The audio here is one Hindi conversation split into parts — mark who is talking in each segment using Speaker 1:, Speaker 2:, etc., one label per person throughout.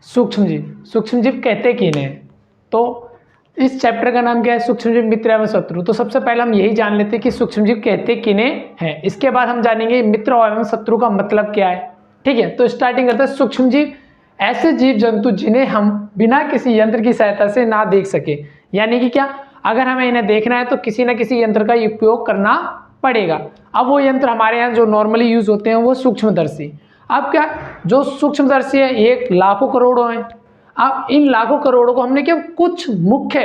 Speaker 1: सूक्ष्मजीव कहते किन्हें? तो इस चैप्टर का नाम क्या है? सूक्ष्मजीव मित्र एवं शत्रु। तो सबसे पहले हम यही जान लेते हैं कि सूक्ष्मजीव कहते किन्हें हैं। इसके बाद हम जानेंगे मित्र एवं शत्रु का मतलब क्या है। ठीक है, तो स्टार्टिंग करते हैं। सूक्ष्मजीव ऐसे जीव जंतु जिन्हें हम बिना किसी यंत्र की सहायता से ना देख सके, यानी कि क्या, अगर हमें इन्हें देखना है तो किसी न किसी यंत्र का उपयोग करना पड़ेगा। अब वो यंत्र हमारे यहाँ जो नॉर्मली यूज होते हैं वो सूक्ष्मदर्शी। अब क्या, जो सूक्ष्मदर्शी है एक लाखों करोड़ों हैं। अब इन लाखों करोड़ों को हमने क्या कुछ मुख्य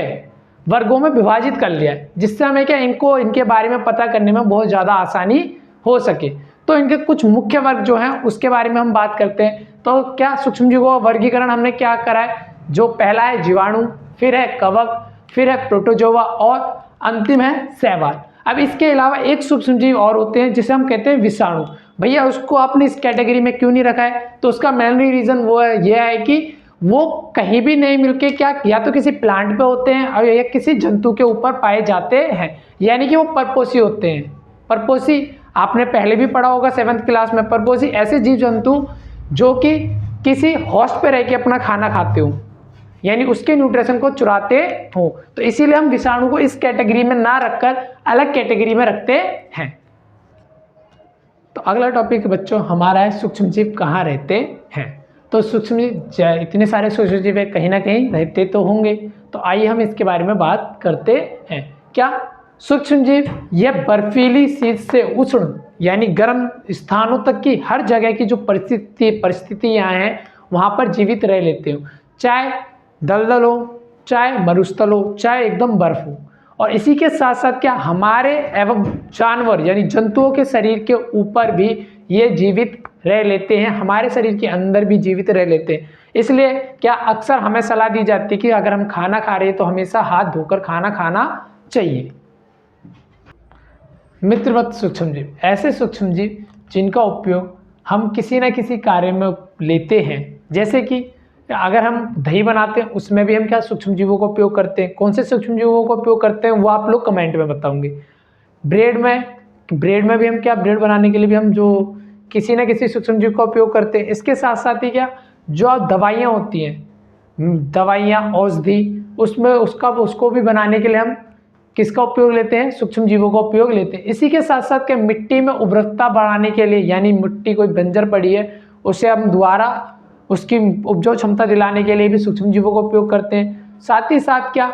Speaker 1: वर्गों में विभाजित कर लिया है, जिससे हमें क्या इनके बारे में पता करने में बहुत ज़्यादा आसानी हो सके। तो इनके कुछ मुख्य वर्ग जो हैं उसके बारे में हम बात करते हैं। तो क्या, सूक्ष्मजीवों का वर्गीकरण हमने क्या करा है? जो पहला है जीवाणु, फिर है कवक, फिर है प्रोटोजोआ और अंतिम है शैवाल। अब इसके अलावा एक सूक्ष्मजीव और होते हैं जिसे हम कहते हैं विषाणु। भैया उसको आपने इस कैटेगरी में क्यों नहीं रखा है? तो उसका मेन रीजन वो है, यह है कि वो कहीं भी नहीं मिलके क्या, या तो किसी प्लांट पे होते हैं और या किसी जंतु के ऊपर पाए जाते हैं, यानी कि वो परपोषी होते हैं। परपोषी आपने पहले भी पढ़ा होगा 7th क्लास में। परपोषी ऐसे जीव जंतु जो कि किसी होस्ट पे रह के अपना खाना खाते हो, यानी उसके न्यूट्रिशन को चुराते हो। तो इसीलिए हम विषाणु को इस कैटेगरी में ना रखकर अलग कैटेगरी में रखते हैं। तो अगला टॉपिक बच्चों हमारा है सूक्ष्मजीव कहाँ रहते हैं। तो सूक्ष्मजीव, इतने सारे सूक्ष्मजीव है, कहीं ना कहीं रहते तो होंगे। तो आइए हम इसके बारे में बात करते हैं। क्या, सूक्ष्मजीव यह बर्फीली शीत से उष्ण यानी गर्म स्थानों तक की हर जगह की जो परिस्थितियां हैं वहां पर जीवित रह लेते हो, चाहे दलदल हो, चाहे मरुस्थल हो, चाहे एकदम बर्फ हो। और इसी के साथ साथ क्या, हमारे एवं जानवर यानी जंतुओं के शरीर के ऊपर भी ये जीवित रह लेते हैं, हमारे शरीर के अंदर भी जीवित रह लेते हैं। इसलिए क्या, अक्सर हमें सलाह दी जाती है कि अगर हम खाना खा रहे हैं तो हमेशा हाथ धोकर खाना खाना चाहिए। मित्रवत सूक्ष्मजीव ऐसे सूक्ष्मजीव जिनका उपयोग हम किसी न किसी कार्य में लेते हैं, जैसे कि अगर हम दही बनाते हैं उसमें भी हम क्या सूक्ष्मजीवों का उपयोग करते हैं। कौन से सूक्ष्मजीवों का उपयोग करते हैं वो आप लोग कमेंट में बताओगे। ब्रेड में भी हम क्या, ब्रेड बनाने के लिए भी हम जो किसी न किसी सूक्ष्मजीव का उपयोग करते हैं। इसके साथ साथ ही क्या, जो दवाइयाँ होती हैं, दवाइयाँ औषधि, उसमें उसको भी बनाने के लिए हम किसका उपयोग लेते हैं? सूक्ष्मजीवों का उपयोग लेते हैं। इसी के साथ साथ क्या, मिट्टी में उर्वरकता बढ़ाने के लिए, यानी मिट्टी कोई बंजर पड़ी है उसे हम दोबारा उसकी उपजाऊ क्षमता दिलाने के लिए भी सूक्ष्मजीवों का उपयोग करते हैं। साथ ही साथ क्या,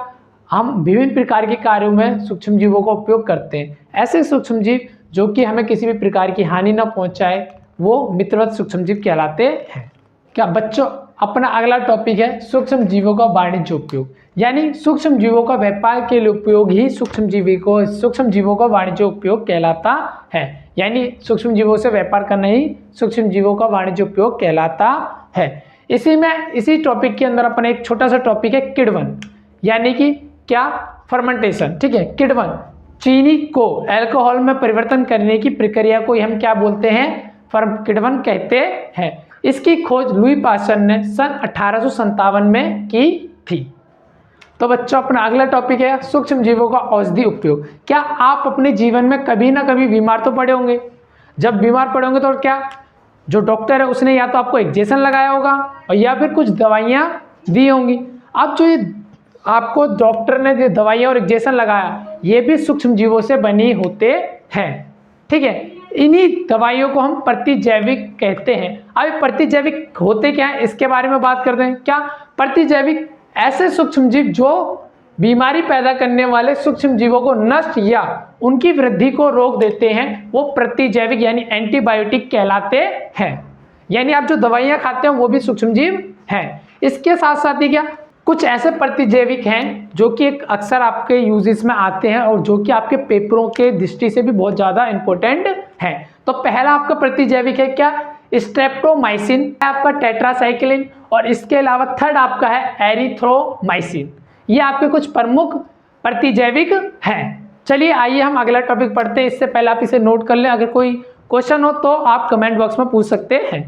Speaker 1: हम विभिन्न प्रकार के कार्यों में सूक्ष्मजीवों का उपयोग करते हैं। ऐसे सूक्ष्मजीव जो कि हमें किसी भी प्रकार की हानि न पहुंचाए वो मित्रवत सूक्ष्मजीव कहलाते हैं। क्या बच्चों, अपना अगला टॉपिक है सूक्ष्मजीवों का वाणिज्य उपयोग, यानी सूक्ष्मजीवों का व्यापार के लिए उपयोग ही सूक्ष्मजीवों का वाणिज्य उपयोग कहलाता है। यानी सूक्ष्मजीवों से व्यापार करना ही सूक्ष्मजीवों का वाणिज्य उपयोग कहलाता है। इसी टॉपिक के अंदर अपना एक छोटा सा टॉपिक है किण्वन, यानी कि क्या, फर्मेंटेशन। ठीक है, किण्वन चीनी को अल्कोहल में परिवर्तन करने की प्रक्रिया को हम क्या बोलते हैं? किण्वन कहते हैं। इसकी खोज लुई पास्चर ने सन 1857 में की थी। तो बच्चों अपना अगला टॉपिक है सूक्ष्मजीवों का औषधि उपयोग। क्या आप अपने जीवन में कभी ना कभी बीमार तो पड़े होंगे? जब बीमार पड़े होंगे तो क्या, जो डॉक्टर है उसने या तो आपको इंजेक्शन लगाया होगा और या फिर कुछ दवाइयाँ दी होंगी। अब जो ये आपको डॉक्टर ने जो दवाइयाँ और इंजेक्शन लगाया ये भी सूक्ष्मजीवों से बनी होते हैं। ठीक है, इन्हीं दवाइयों को हम प्रतिजैविक कहते हैं। अब प्रतिजैविक होते क्या है इसके बारे में बात करते हैं। क्या, प्रतिजैविक ऐसे सूक्ष्मजीव जो बीमारी पैदा करने वाले सूक्ष्मजीवों को नष्ट या उनकी वृद्धि को रोक देते हैं, वो प्रतिजैविक यानी एंटीबायोटिक कहलाते हैं। यानी आप जो दवाइयाँ खाते हैं वो भी सूक्ष्मजीव हैं। इसके साथ साथ ही क्या, कुछ ऐसे प्रतिजैविक हैं जो कि अक्सर आपके यूजेस में आते हैं और जो कि आपके पेपरों के दृष्टि से भी बहुत ज़्यादा इंपॉर्टेंट है। तो पहला आपका प्रतिजैविक है क्या, स्ट्रेप्टोमाइसिन, आपका टेट्रासाइक्लिन, और इसके अलावा थर्ड आपका है एरिथ्रोमाइसिन। ये आपके कुछ प्रमुख प्रतिजैविक हैं। चलिए आइए हम अगला टॉपिक पढ़ते हैं। इससे पहले आप इसे नोट कर लें, अगर कोई क्वेश्चन हो तो आप कमेंट बॉक्स में पूछ सकते हैं।